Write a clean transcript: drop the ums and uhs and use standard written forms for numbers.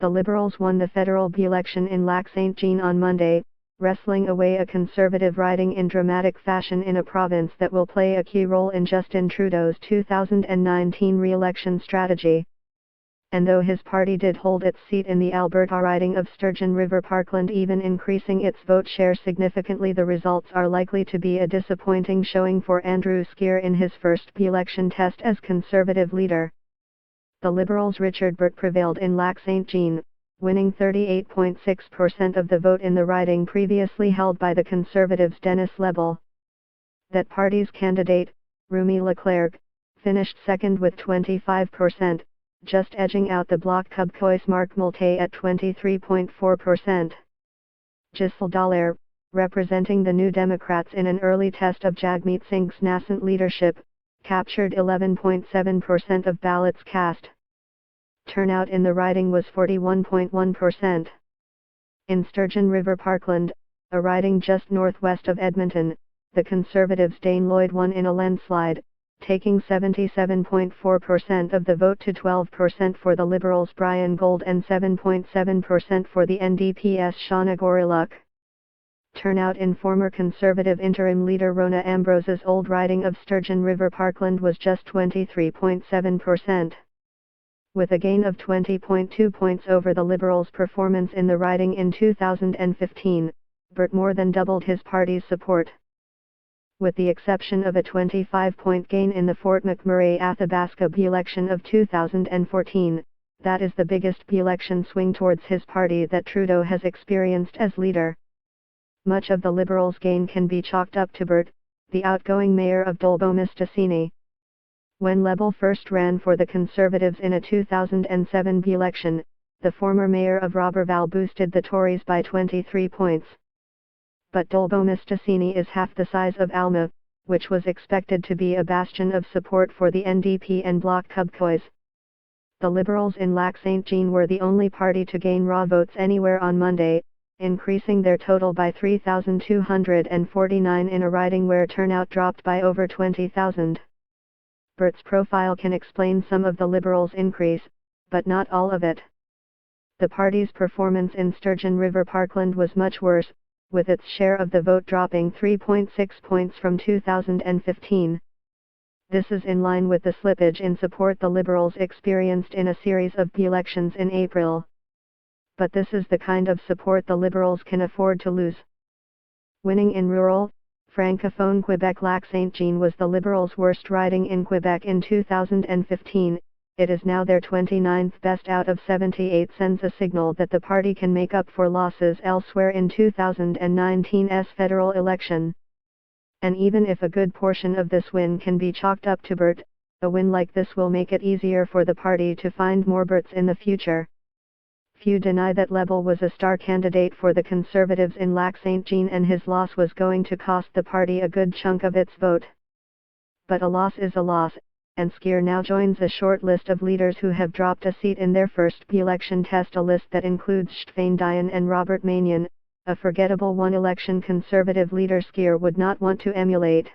The Liberals won the federal by-election in Lac-Saint-Jean on Monday, wrestling away a Conservative riding in dramatic fashion in a province that will play a key role in Justin Trudeau's 2019 re-election strategy. And though his party did hold its seat in the Alberta riding of Sturgeon River Parkland, even increasing its vote share significantly, the results are likely to be a disappointing showing for Andrew Scheer in his first by-election test as Conservative leader. The Liberals' Richard Burt prevailed in Lac-Saint-Jean, winning 38.6% of the vote in the riding previously held by the Conservatives' Denis Lebel. That party's candidate, Rumi Leclerc, finished second with 25%, just edging out the Bloc Québécois Marc Moultet at 23.4%. Gisèle Dallaire, representing the New Democrats in an early test of Jagmeet Singh's nascent leadership, captured 11.7% of ballots cast. Turnout in the riding was 41.1%. In Sturgeon River Parkland, a riding just northwest of Edmonton, the Conservatives' Dane Lloyd won in a landslide, taking 77.4% of the vote to 12% for the Liberals' Brian Gold and 7.7% for the NDP's Shauna Goriluk. Turnout in former Conservative interim leader Rona Ambrose's old riding of Sturgeon River Parkland was just 23.7%. With a gain of 20.2 points over the Liberals' performance in the riding in 2015, Burt more than doubled his party's support. With the exception of a 25-point gain in the Fort McMurray-Athabasca by-election of 2014, that is the biggest by-election swing towards his party that Trudeau has experienced as leader. Much of the Liberals' gain can be chalked up to Burt, the outgoing mayor of Dolbeau-Mistassini. When Lebel first ran for the Conservatives in a 2007 by-election, the former mayor of Roberval boosted the Tories by 23 points. But Dolbeau-Mistassini is half the size of Alma, which was expected to be a bastion of support for the NDP and Bloc Québécois. The Liberals in Lac-Saint-Jean were the only party to gain raw votes anywhere on Monday, increasing their total by 3,249 in a riding where turnout dropped by over 20,000. Burt's profile can explain some of the Liberals' increase, but not all of it. The party's performance in Sturgeon River Parkland was much worse, with its share of the vote dropping 3.6 points from 2015. This is in line with the slippage in support the Liberals experienced in a series of by-elections in April. But this is the kind of support the Liberals can afford to lose. Winning in rural, Francophone Quebec, Lac-Saint-Jean was the Liberals' worst riding in Quebec in 2015, it is now their 29th best out of 78, sends a signal that the party can make up for losses elsewhere in 2019's federal election. And even if a good portion of this win can be chalked up to Burt, a win like this will make it easier for the party to find more Burts in the future. Few deny that Lebel was a star candidate for the Conservatives in Lac-Saint-Jean and his loss was going to cost the party a good chunk of its vote. But a loss is a loss, and Scheer now joins a short list of leaders who have dropped a seat in their first by-election test, a list that includes Stéphane Dion and Robert Manion, a forgettable one-election Conservative leader Scheer would not want to emulate.